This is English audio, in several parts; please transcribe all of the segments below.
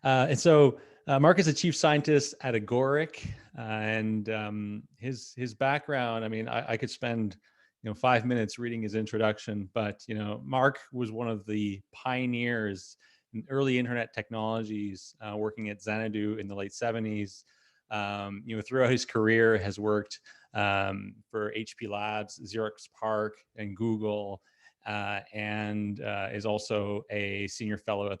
And so Mark is a chief scientist at Agoric, and his background. I mean, I could spend 5 minutes reading his introduction, but Mark was one of the pioneers in early internet technologies, working at Xanadu in the late 70s. Throughout his career, has worked for HP Labs, Xerox PARC, and Google. And is also a senior fellow at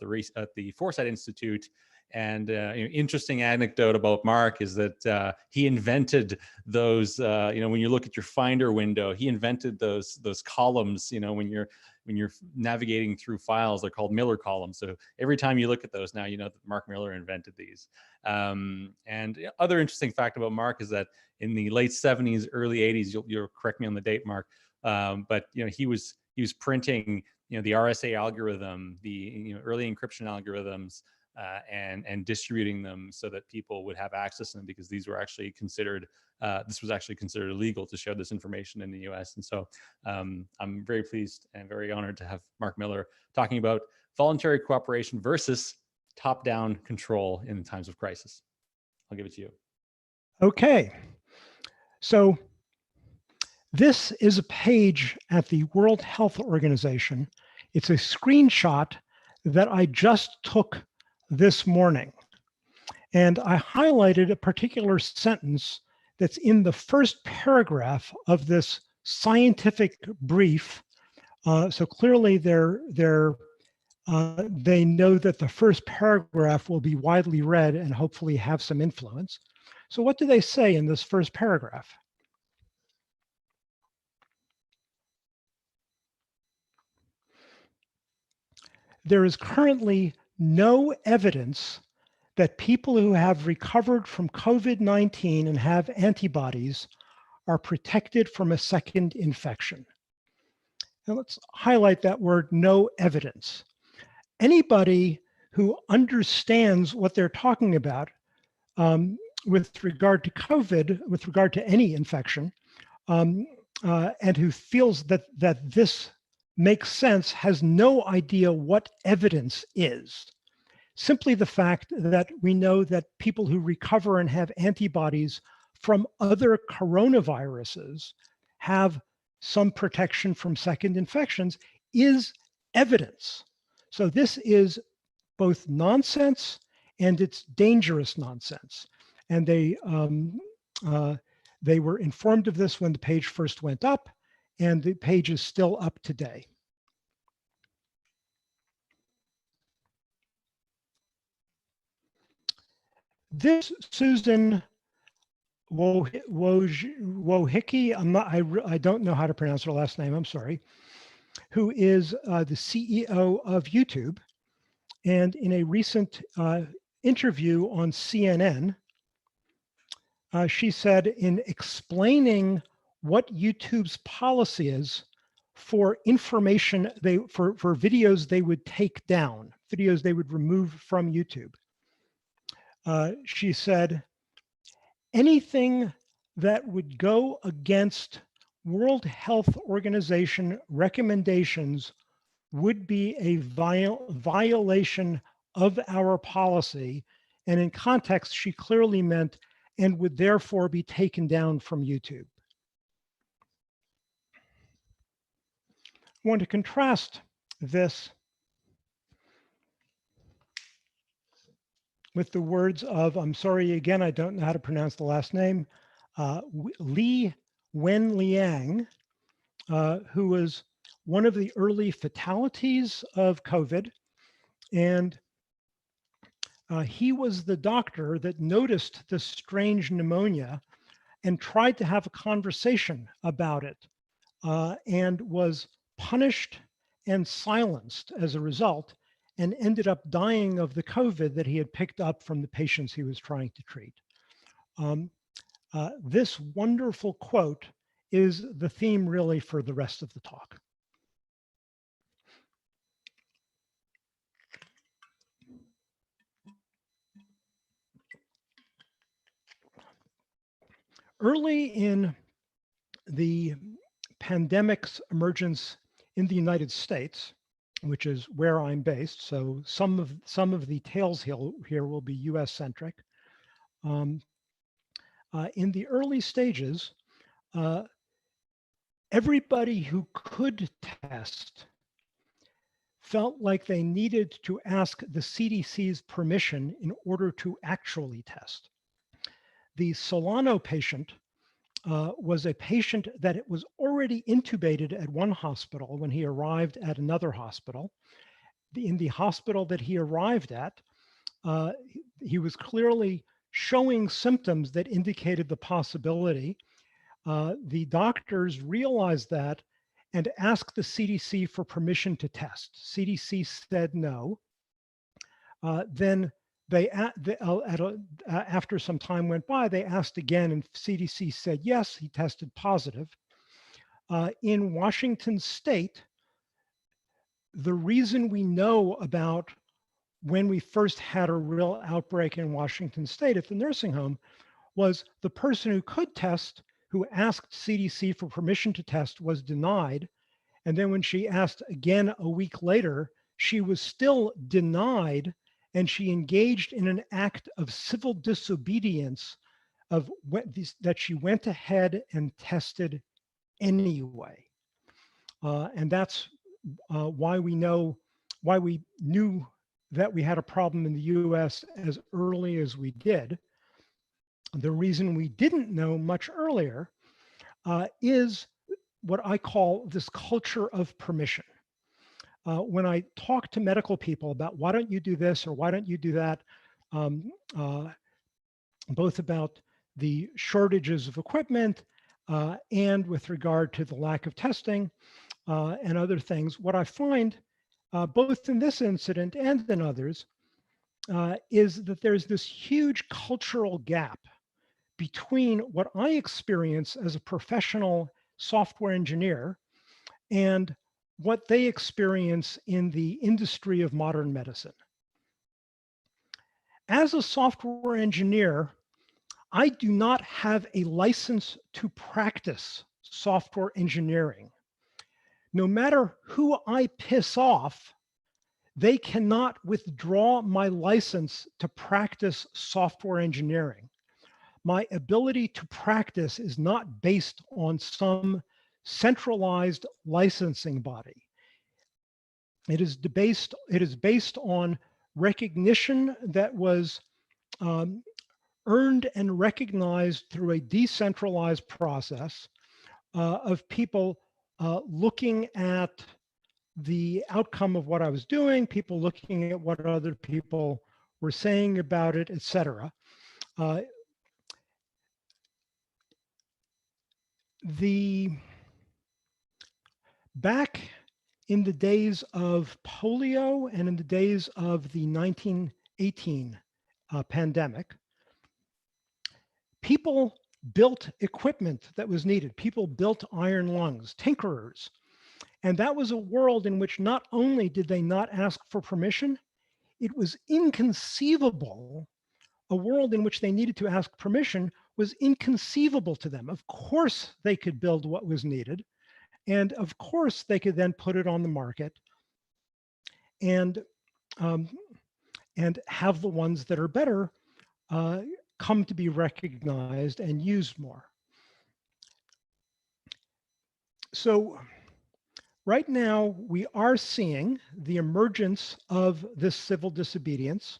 the Foresight Institute. And interesting anecdote about Mark is that he invented those. When you look at your Finder window, he invented those columns. When you're navigating through files, they're called Miller columns. So every time you look at those now, you know that Mark Miller invented these. And other interesting fact about Mark is that in the late 70s, early 80s, you'll correct me on the date, Mark, but he was printing the RSA algorithm, the early encryption algorithms, and distributing them so that people would have access to them, because these were actually considered this was actually considered illegal to share this information in the US. And so I'm very pleased and very honored to have Mark Miller talking about voluntary cooperation versus top-down control in times of crisis. I'll give it to you. Okay, so this is a page at the World Health Organization. It's a screenshot that I just took this morning. And I highlighted a particular sentence that's in the first paragraph of this scientific brief. So clearly they know that the first paragraph will be widely read and hopefully have some influence. So what do they say in this first paragraph? There is currently no evidence that people who have recovered from COVID-19 and have antibodies are protected from a second infection. Now let's highlight that word, no evidence. Anybody who understands what they're talking about with regard to COVID, with regard to any infection, and who feels that this makes sense, has no idea what evidence is. Simply the fact that we know that people who recover and have antibodies from other coronaviruses have some protection from second infections is evidence. So this is both nonsense and it's dangerous nonsense. And they were informed of this when the page first went up, and the page is still up today. This Susan Wojcicki, I don't know how to pronounce her last name, I'm sorry, who is the CEO of YouTube. And in a recent interview on CNN, she said, in explaining what YouTube's policy is for information, for videos they would take down, videos they would remove from YouTube. She said, anything that would go against World Health Organization recommendations would be a violation of our policy. And in context, she clearly meant, and would therefore be taken down from YouTube. I want to contrast this with the words of, I'm sorry, again, I don't know how to pronounce the last name, Wen Liang, who was one of the early fatalities of COVID. And he was the doctor that noticed this strange pneumonia and tried to have a conversation about it, and was punished and silenced as a result, and ended up dying of the COVID that he had picked up from the patients he was trying to treat. This wonderful quote is the theme really for the rest of the talk. Early in the pandemic's emergence in the United States, which is where I'm based. So some of the tales here will be US centric. In the early stages, everybody who could test felt like they needed to ask the CDC's permission in order to actually test. The Solano patient was a patient that it was already intubated at one hospital when he arrived at another hospital. In the hospital that he arrived at, he was clearly showing symptoms that indicated the possibility. The doctors realized that and asked the CDC for permission to test. CDC said no. Then after some time went by, they asked again, and CDC said yes, he tested positive. In Washington state, the reason we know about when we first had a real outbreak in Washington state at the nursing home was the person who could test, who asked CDC for permission to test, was denied. And then when she asked again a week later, she was still denied, and she engaged in an act of civil disobedience that she went ahead and tested anyway. And that's why we knew that we had a problem in the US as early as we did. The reason we didn't know much earlier is what I call this culture of permission. When I talk to medical people about why don't you do this or why don't you do that, both about the shortages of equipment and with regard to the lack of testing and other things, what I find both in this incident and in others is that there's this huge cultural gap between what I experience as a professional software engineer and what they experience in the industry of modern medicine. As a software engineer, I do not have a license to practice software engineering. No matter who I piss off, they cannot withdraw my license to practice software engineering. My ability to practice is not based on some centralized licensing body. It is based on recognition that was earned and recognized through a decentralized process of people looking at the outcome of what I was doing, people looking at what other people were saying about it, etc. Back in the days of polio and in the days of the 1918 pandemic, people built equipment that was needed. People built iron lungs, tinkerers. And that was a world in which not only did they not ask for permission, it was inconceivable. A world in which they needed to ask permission was inconceivable to them. Of course, they could build what was needed. And of course, they could then put it on the market and have the ones that are better come to be recognized and used more. So right now, we are seeing the emergence of this civil disobedience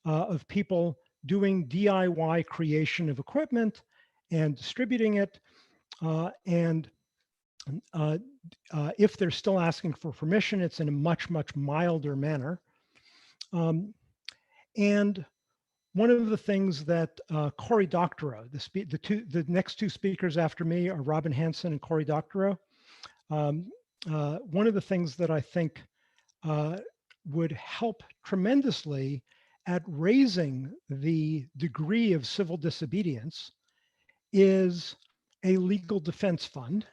of people doing DIY creation of equipment and distributing it. If they're still asking for permission, it's in a much, much milder manner. And one of the things that Cory Doctorow, the next two speakers after me are Robin Hanson and Cory Doctorow. One of the things that I think would help tremendously at raising the degree of civil disobedience is a legal defense fund.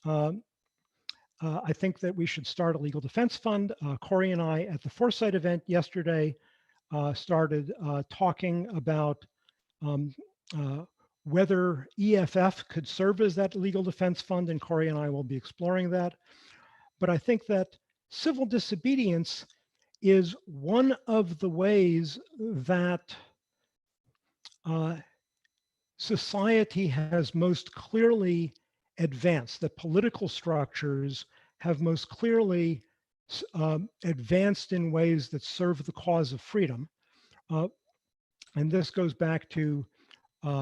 I think that we should start a legal defense fund. Cory and I at the Foresight event yesterday started talking about whether EFF could serve as that legal defense fund, and Cory and I will be exploring that. But I think that civil disobedience is one of the ways that society has most clearly advanced, that political structures have most clearly advanced in ways that serve the cause of freedom. And this goes back to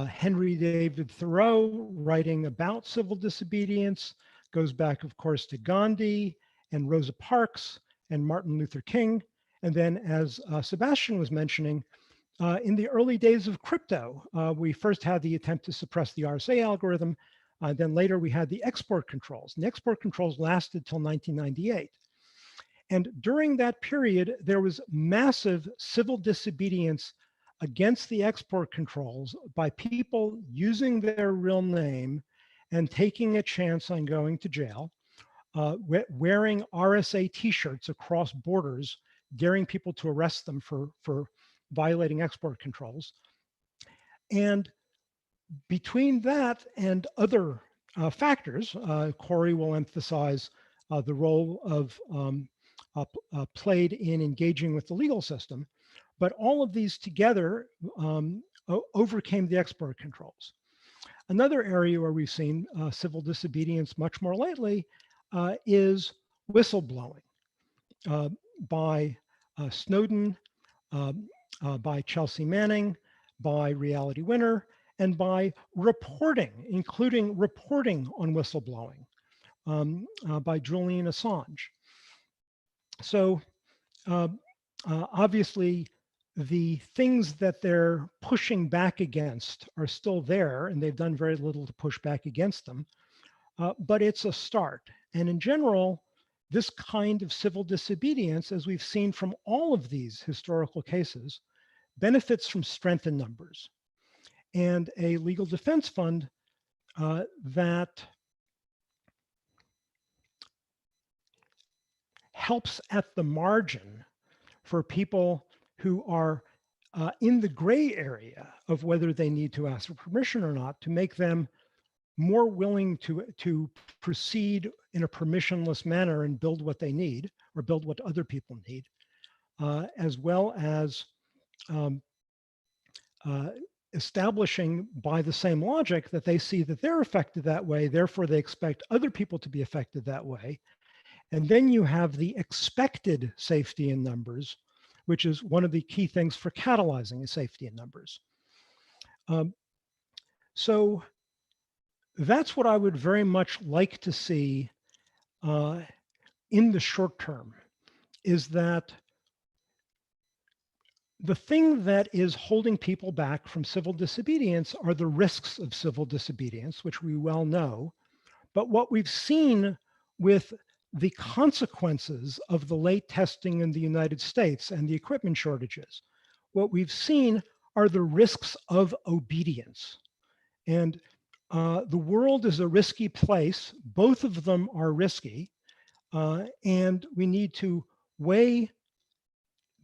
Henry David Thoreau writing about civil disobedience, goes back, of course, to Gandhi and Rosa Parks and Martin Luther King. And then, as Sebastian was mentioning, in the early days of crypto, we first had the attempt to suppress the RSA algorithm. Then later we had the export controls. And the export controls lasted till 1998. And during that period, there was massive civil disobedience against the export controls by people using their real name and taking a chance on going to jail, wearing RSA t-shirts across borders, daring people to arrest them for violating export controls. And between that and other factors, Corey will emphasize the role of played in engaging with the legal system, but all of these together overcame the export controls. Another area where we've seen civil disobedience much more lately is whistleblowing by Snowden, by Chelsea Manning, by Reality Winner, and by reporting, including reporting on whistleblowing by Julian Assange. So obviously, the things that they're pushing back against are still there, and they've done very little to push back against them. But it's a start. And in general, this kind of civil disobedience, as we've seen from all of these historical cases, benefits from strength in numbers. And a legal defense fund that helps at the margin for people who are in the gray area of whether they need to ask for permission or not, to make them more willing to proceed in a permissionless manner and build what they need or build what other people need, as well as establishing by the same logic that they see that they're affected that way, therefore they expect other people to be affected that way. And then you have the expected safety in numbers, which is one of the key things for catalyzing is safety in numbers. So that's what I would very much like to see in the short term, is that the thing that is holding people back from civil disobedience are the risks of civil disobedience, which we well know. But what we've seen with the consequences of the late testing in the United States and the equipment shortages, what we've seen are the risks of obedience. And the world is a risky place. Both of them are risky. And we need to weigh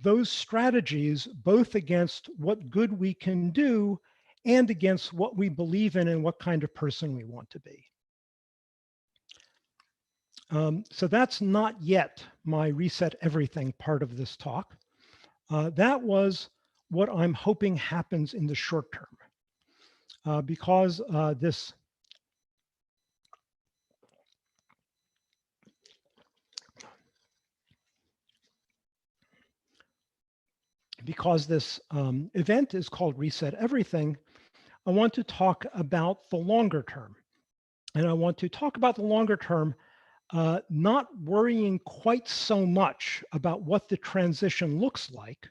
those strategies both against what good we can do and against what we believe in and what kind of person we want to be. So that's not yet my reset everything part of this talk. That was what I'm hoping happens in the short term, because this event is called Reset Everything, I want to talk about the longer term. And I want to talk about the longer term, not worrying quite so much about what the transition looks like,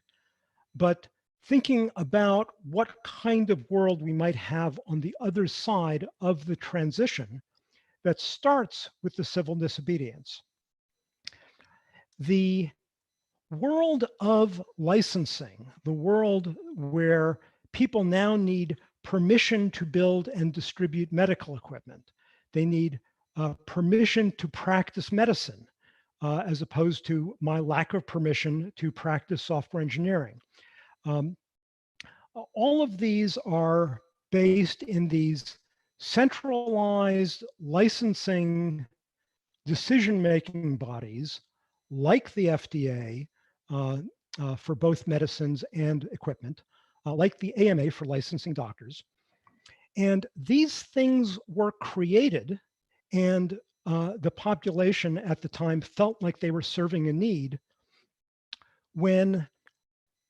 but thinking about what kind of world we might have on the other side of the transition that starts with the civil disobedience. The world of licensing, the world where people now need permission to build and distribute medical equipment. They need permission to practice medicine, as opposed to my lack of permission to practice software engineering. All of these are based in these centralized licensing decision-making bodies like the FDA for both medicines and equipment, like the AMA for licensing doctors. And these things were created, and the population at the time felt like they were serving a need when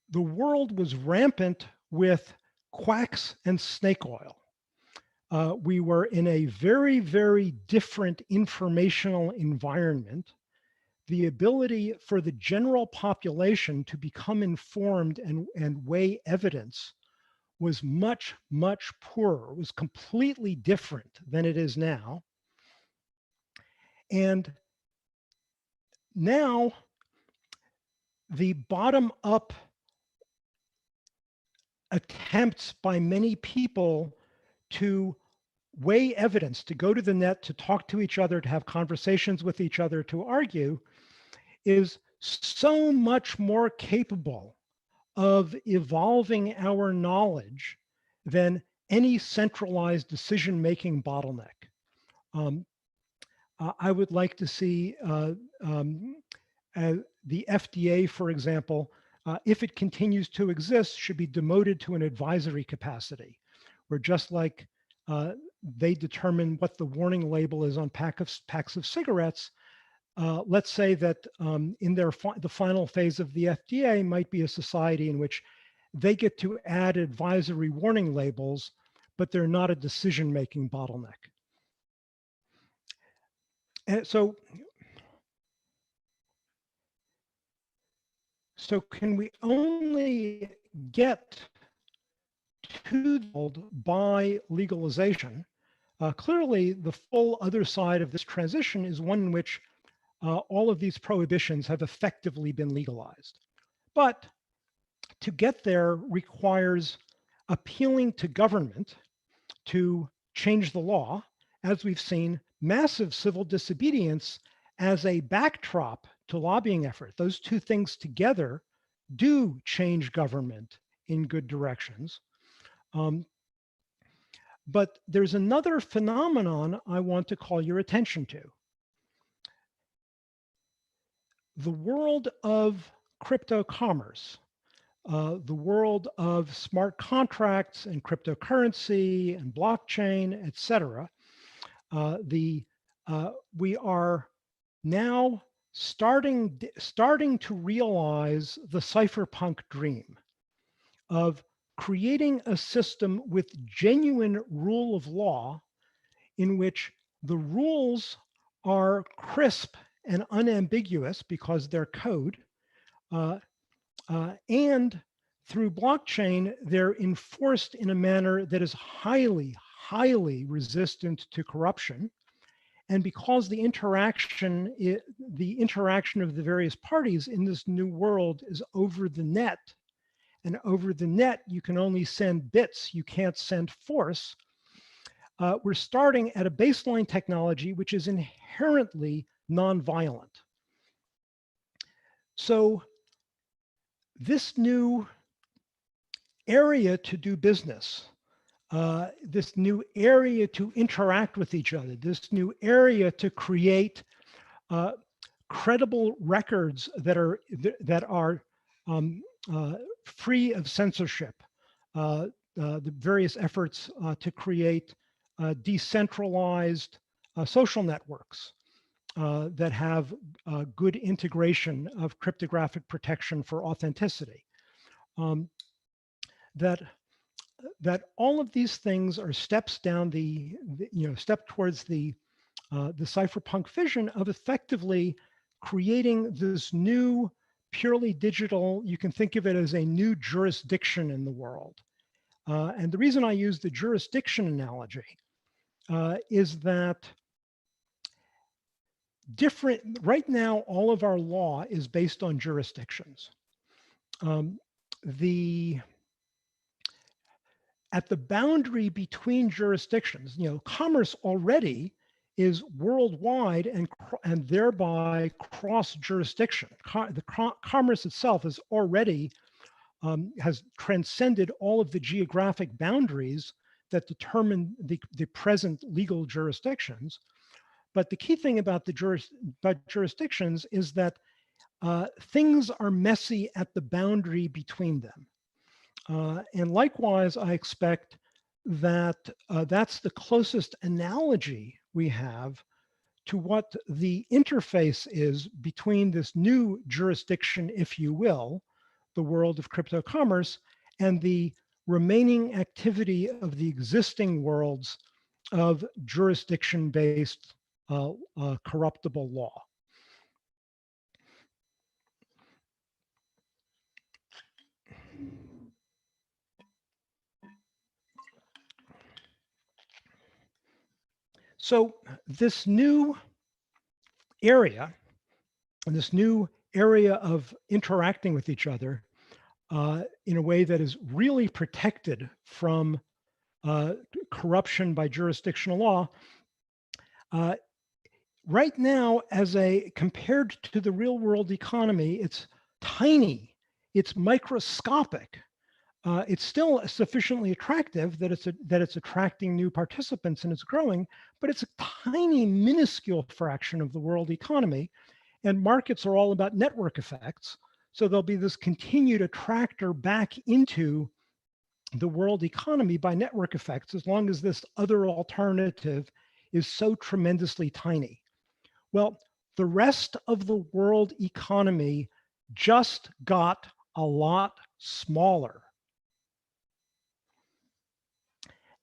the world was rampant with quacks and snake oil. We were in a very, very different informational environment. The ability for the general population to become informed and weigh evidence was much, much poorer. It was completely different than it is now. And now the bottom-up attempts by many people to weigh evidence, to go to the net, to talk to each other, to have conversations with each other, to argue, is so much more capable of evolving our knowledge than any centralized decision-making bottleneck. I would like to see the FDA, for example, if it continues to exist, should be demoted to an advisory capacity, where just like they determine what the warning label is on packs of cigarettes, let's say that in the final phase of the FDA might be a society in which they get to add advisory warning labels, but they're not a decision-making bottleneck. And so can we only get to the world by legalization? Clearly, the full other side of this transition is one in which all of these prohibitions have effectively been legalized. But to get there requires appealing to government to change the law, as we've seen massive civil disobedience as a backdrop to lobbying effort. Those two things together do change government in good directions. But there's another phenomenon I want to call your attention to. The world of crypto commerce, the world of smart contracts and cryptocurrency and blockchain, et cetera, we are now starting to realize the cypherpunk dream of creating a system with genuine rule of law in which the rules are crisp and unambiguous because they're code, and through blockchain, they're enforced in a manner that is highly, highly resistant to corruption. And because the interaction of the various parties in this new world is over the net, and over the net, you can only send bits, you can't send force. We're starting at a baseline technology which is inherently nonviolent. So this new area to do business, this new area to interact with each other, this new area to create credible records that are free of censorship, the various efforts to create decentralized social networks that have good integration of cryptographic protection for authenticity. That all of these things are steps down step towards the cypherpunk vision of effectively creating this new purely digital, you can think of it as a new jurisdiction in the world. And the reason I use the jurisdiction analogy is that right now, all of our law is based on jurisdictions. At the boundary between jurisdictions, commerce already is worldwide and thereby cross jurisdiction. Commerce itself is already has transcended all of the geographic boundaries that determine the present legal jurisdictions. But the key thing about jurisdictions is that things are messy at the boundary between them. And likewise, I expect that that's the closest analogy we have to what the interface is between this new jurisdiction, if you will, the world of crypto commerce, and the remaining activity of the existing worlds of jurisdiction-based corruptible law. So this new area, of interacting with each other in a way that is really protected from corruption by jurisdictional law, right now, compared to the real world economy, it's tiny, it's microscopic. It's still sufficiently attractive that it's attracting new participants and it's growing, but it's a tiny, minuscule fraction of the world economy. And markets are all about network effects. So there'll be this continued attractor back into the world economy by network effects, as long as this other alternative is so tremendously tiny. Well, the rest of the world economy just got a lot smaller.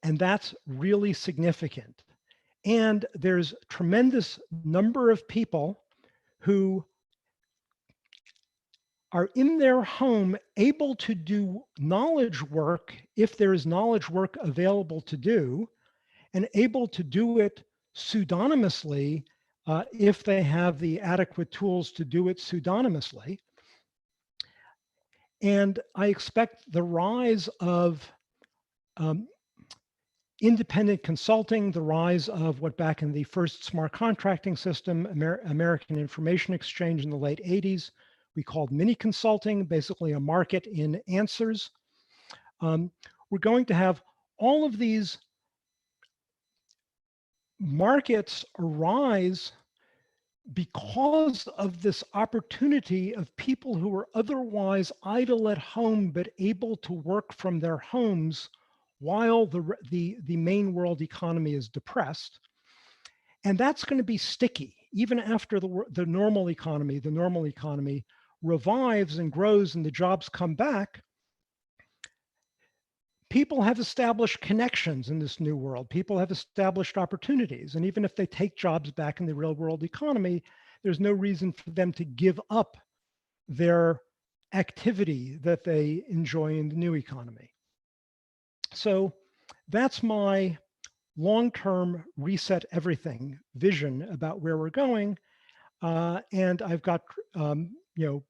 And that's really significant. And there's a tremendous number of people who are in their home able to do knowledge work if there is knowledge work available to do, and able to do it pseudonymously if they have the adequate tools to do it pseudonymously. And I expect the rise of independent consulting, the rise of what back in the first smart contracting system, American Information Exchange in the late 80s, we called mini consulting, basically a market in answers. We're going to have all of these markets arise because of this opportunity of people who are otherwise idle at home but able to work from their homes while the main world economy is depressed. And that's going to be sticky even after the normal economy revives and grows and the jobs come back. People have established connections in this new world. People have established opportunities. And even if they take jobs back in the real world economy, there's no reason for them to give up their activity that they enjoy in the new economy. So that's my long-term reset everything vision about where we're going. And I've got, the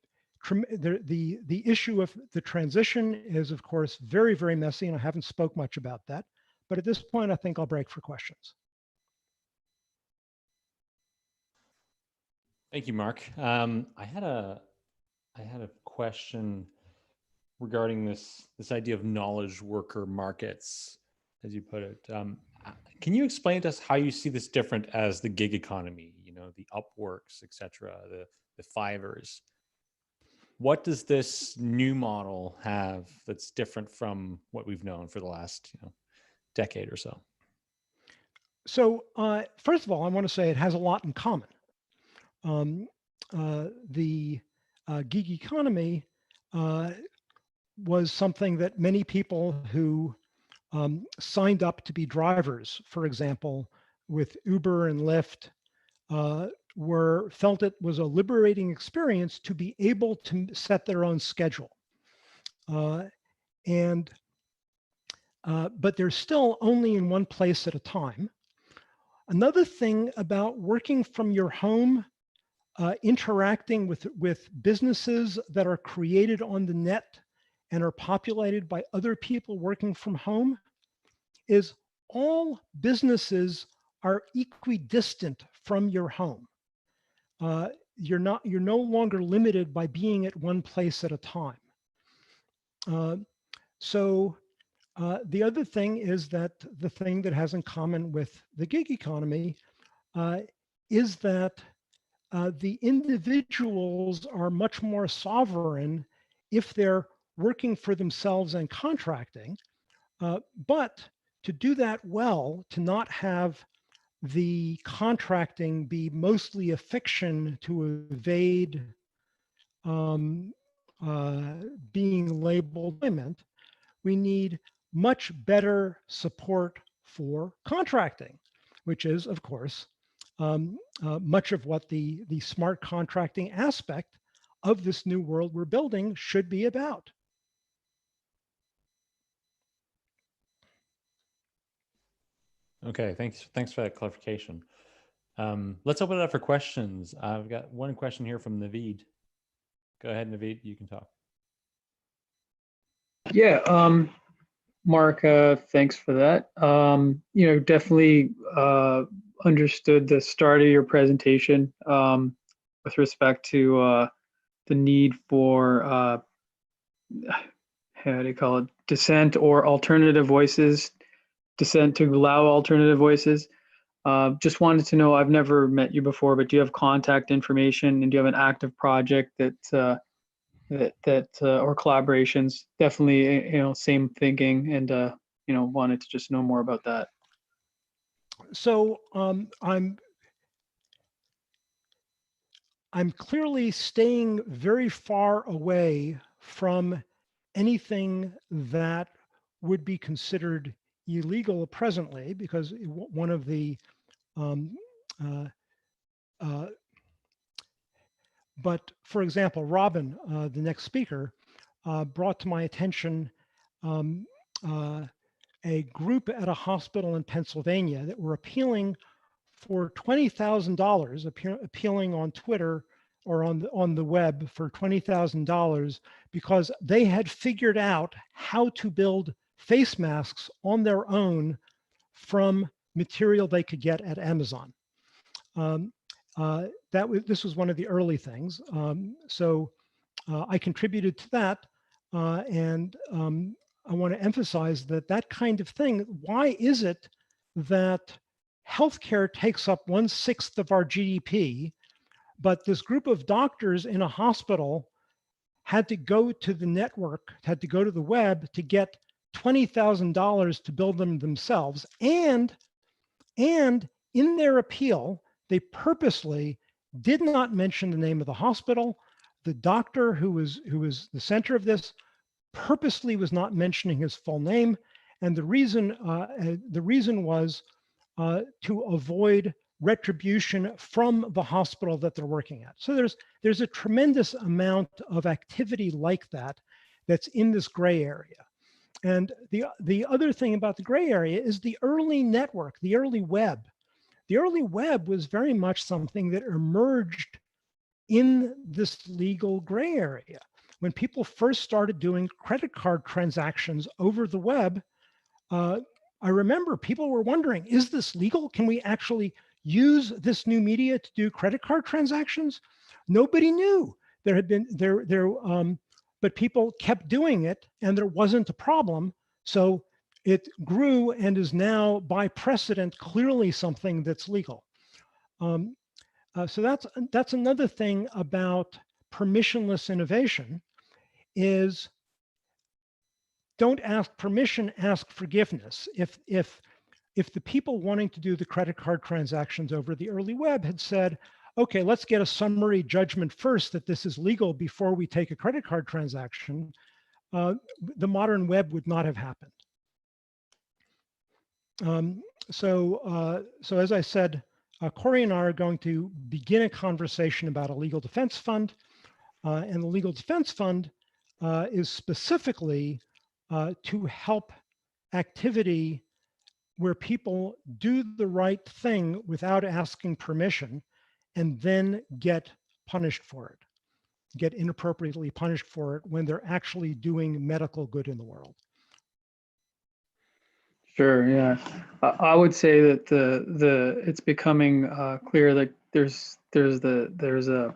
issue of the transition is, of course, very, very messy, and I haven't spoke much about that. But at this point, I think I'll break for questions. Thank you, Mark. I had a question regarding this idea of knowledge worker markets, as you put it. Can you explain to us how you see this different as the gig economy? You know, the Upworks, et cetera, the Fivers. What does this new model have that's different from what we've known for the last decade or so? So first of all, I want to say it has a lot in common. The gig economy was something that many people who signed up to be drivers, for example, with Uber and Lyft, felt it was a liberating experience to be able to set their own schedule. But they're still only in one place at a time. Another thing about working from your home, interacting with businesses that are created on the net and are populated by other people working from home, is all businesses are equidistant from your home. You're no longer limited by being at one place at a time. The other thing is that the thing that has in common with the gig economy is that the individuals are much more sovereign if they're working for themselves and contracting. But to do that well, to not have the contracting be mostly a fiction to evade um, being labeled employment, we need much better support for contracting, which is, of course, much of what the smart contracting aspect of this new world we're building should be about. Okay, thanks for that clarification. Let's open it up for questions. I've got one question here from Naveed. Go ahead, Naveed, you can talk. Yeah, Mark, thanks for that. Definitely understood the start of your presentation with respect to the need for, how do you call it, dissent or alternative voices, dissent to allow alternative voices. Just wanted to know, I've never met you before, but do you have contact information and do you have an active project that or collaborations? Definitely, same thinking, and wanted to just know more about that. So I'm clearly staying very far away from anything that would be considered illegal presently, because one of the but for example, Robin, the next speaker, brought to my attention a group at a hospital in Pennsylvania that were appealing for $20,000, appealing on Twitter or on the web for $20,000 because they had figured out how to build face masks on their own from material they could get at Amazon. This was one of the early things. So I contributed to that, and I want to emphasize that kind of thing. Why is it that healthcare takes up 1/6 of our GDP, but this group of doctors in a hospital had to go to the network, had to go to the web to get $20,000 to build them themselves, and in their appeal, they purposely did not mention the name of the hospital. The doctor who was the center of this purposely was not mentioning his full name, and the reason was to avoid retribution from the hospital that they're working at. So there's a tremendous amount of activity like that that's in this gray area. And the other thing about the gray area is the early network, the early web. The early web was very much something that emerged in this legal gray area. When people first started doing credit card transactions over the web, I remember people were wondering, is this legal? Can we actually use this new media to do credit card transactions? Nobody knew. There had been but people kept doing it and there wasn't a problem. So it grew and is now by precedent clearly something that's legal. So that's another thing about permissionless innovation is don't ask permission, ask forgiveness. If the people wanting to do the credit card transactions over the early web had said, okay, let's get a summary judgment first that this is legal before we take a credit card transaction, the modern web would not have happened. So as I said, Corey and I are going to begin a conversation about a legal defense fund. And the legal defense fund is specifically to help activity where people do the right thing without asking permission and then get punished for it, get inappropriately punished for it when they're actually doing medical good in the world. Sure, yeah. I would say that it's becoming clear that there's a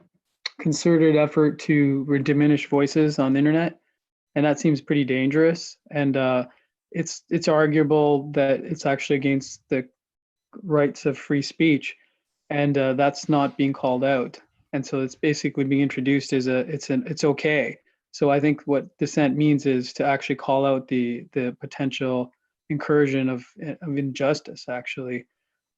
concerted effort to diminish voices on the internet, and that seems pretty dangerous. And it's arguable that it's actually against the rights of free speech. and that's not being called out. And so it's basically being introduced as it's okay. So I think what dissent means is to actually call out the potential incursion of injustice. Actually,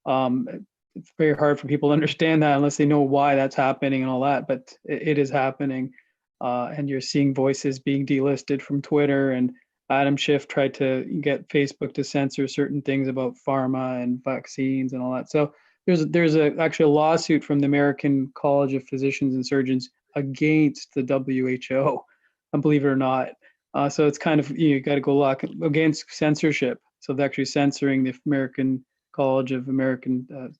it's very hard for people to understand that unless they know why that's happening and all that. But it is happening, and you're seeing voices being delisted from Twitter. And Adam Schiff tried to get Facebook to censor certain things about pharma and vaccines and all that. So there's actually a lawsuit from the American College of Physicians and Surgeons against the WHO, believe it or not. So it's kind of, you got to go look against censorship. So they're actually censoring the American College of American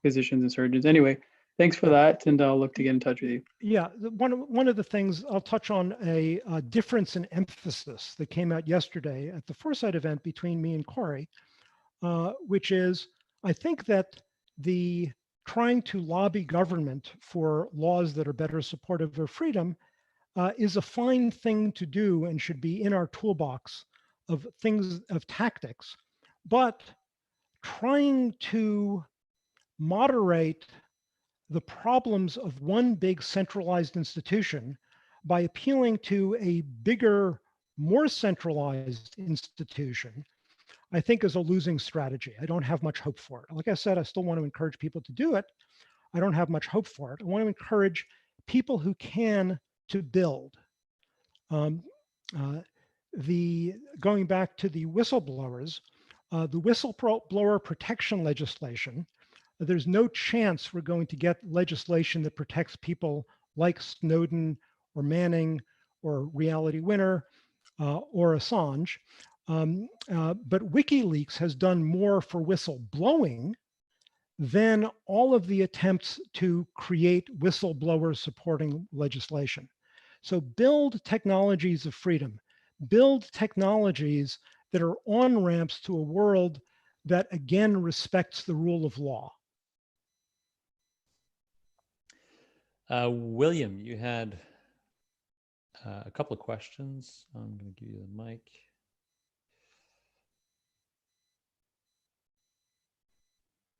Physicians and Surgeons. Anyway, thanks for that, and I'll look to get in touch with you. Yeah, one of the things I'll touch on a difference in emphasis that came out yesterday at the Foresight event between me and Corey, which is I think that the trying to lobby government for laws that are better supportive of freedom is a fine thing to do and should be in our toolbox of things, of tactics, but trying to moderate the problems of one big centralized institution by appealing to a bigger, more centralized institution, I think is a losing strategy. I don't have much hope for it. Like I said, I still want to encourage people to do it. I don't have much hope for it. I want to encourage people who can to build. Going back to the whistleblowers, the whistleblower protection legislation, there's no chance we're going to get legislation that protects people like Snowden or Manning or Reality Winner or Assange. But WikiLeaks has done more for whistleblowing than all of the attempts to create whistleblower supporting legislation. So build technologies of freedom, build technologies that are on-ramps to a world that again respects the rule of law. William, you had a couple of questions. I'm going to give you the mic.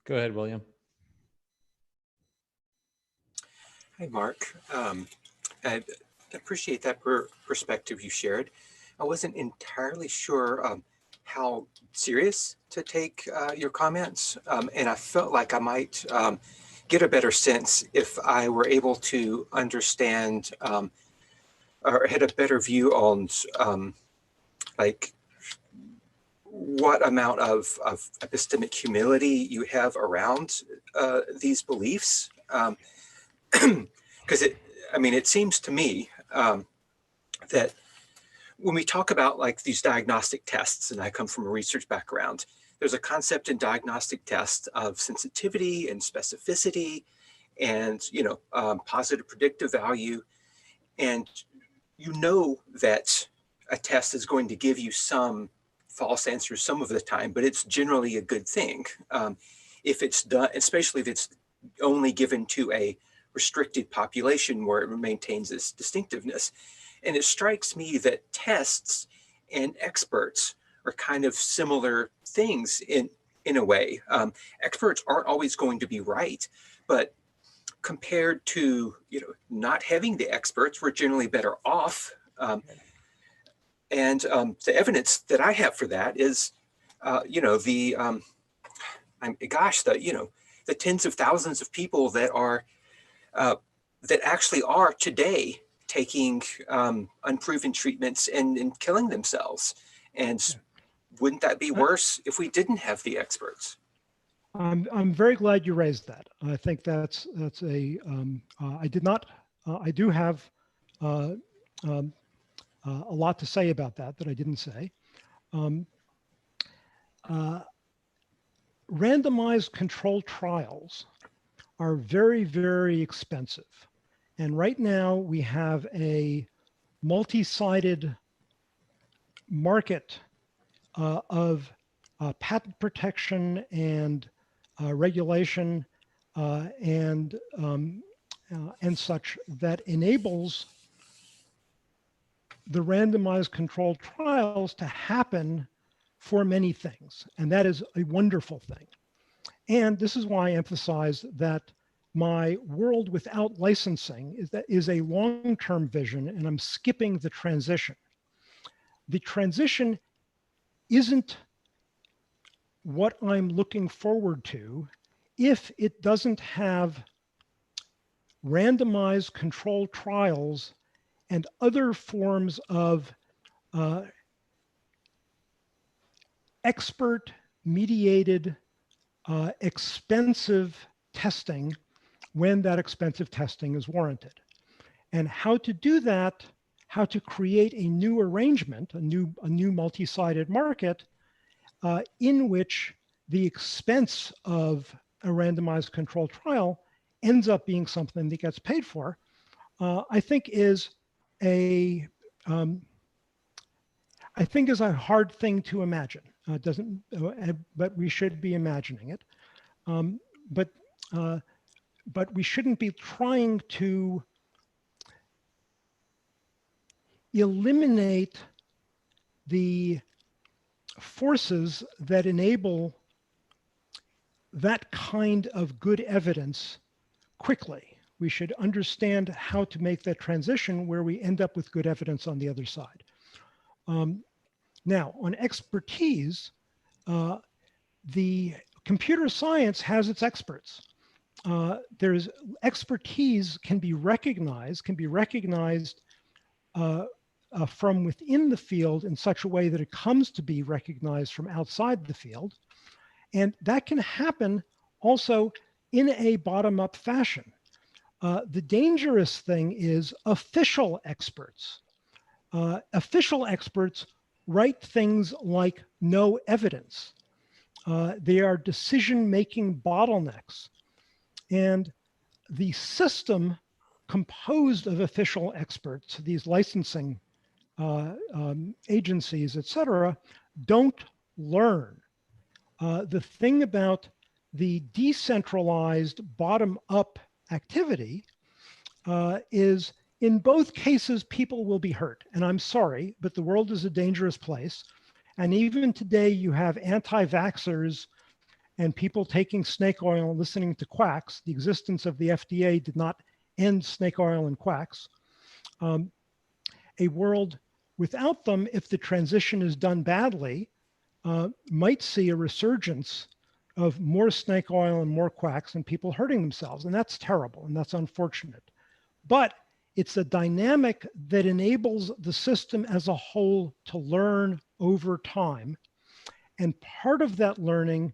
Go ahead, William. Hi, Mark. I appreciate that perspective you shared. I wasn't entirely sure how serious to take your comments, and I felt like I might get a better sense if I were able to understand or had a better view on like what amount of epistemic humility you have around these beliefs. Because it seems to me that when we talk about like these diagnostic tests, and I come from a research background, there's a concept in diagnostic tests of sensitivity and specificity and, positive predictive value. And you know that a test is going to give you some false answers some of the time, but it's generally a good thing. If it's done, especially if it's only given to a restricted population where it maintains its distinctiveness. And it strikes me that tests and experts are kind of similar things in a way. Experts aren't always going to be right, but compared to not having the experts, we're generally better off. And the evidence that I have for that is, the tens of thousands of people that are that actually are today taking unproven treatments and killing themselves. And wouldn't that be worse if we didn't have the experts? I'm very glad you raised that. I think that's a I do have a lot to say about that I didn't say. Randomized controlled trials are very, very expensive. And right now we have a multi-sided market of patent protection and regulation and such that enables the randomized controlled trials to happen for many things. And that is a wonderful thing. And this is why I emphasize that my world without licensing is a long-term vision, and I'm skipping the transition. The transition isn't what I'm looking forward to if it doesn't have randomized controlled trials and other forms of expert mediated expensive testing when that expensive testing is warranted. And how to do that, how to create a new arrangement, a new multi-sided market in which the expense of a randomized controlled trial ends up being something that gets paid for, I think is a hard thing to imagine. But we should be imagining it. But we shouldn't be trying to eliminate the forces that enable that kind of good evidence quickly. We should understand how to make that transition where we end up with good evidence on the other side. Now, on expertise, the computer science has its experts. There's expertise can be recognized from within the field in such a way that it comes to be recognized from outside the field. And that can happen also in a bottom-up fashion. The dangerous thing is official experts. Official experts write things like no evidence. They are decision-making bottlenecks. And the system composed of official experts, these licensing agencies, et cetera, don't learn. The thing about the decentralized bottom-up activity is in both cases, people will be hurt. And I'm sorry, but the world is a dangerous place. And even today, you have anti-vaxxers and people taking snake oil and listening to quacks. The existence of the FDA did not end snake oil and quacks. A world without them, if the transition is done badly, might see a resurgence of more snake oil and more quacks and people hurting themselves. And that's terrible and that's unfortunate. But it's a dynamic that enables the system as a whole to learn over time. And part of that learning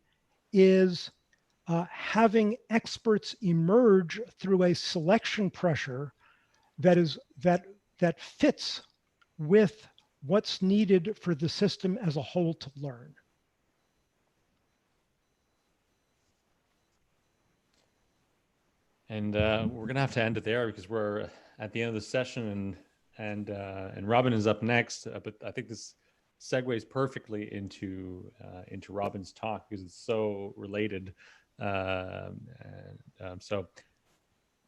is having experts emerge through a selection pressure that fits with what's needed for the system as a whole to learn. And we're gonna have to end it there because we're at the end of the session, and Robin is up next. But I think this segues perfectly into Robin's talk because it's so related. So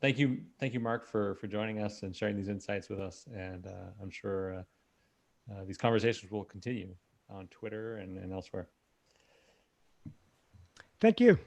thank you, Mark, for joining us and sharing these insights with us. And I'm sure these conversations will continue on Twitter and elsewhere. Thank you.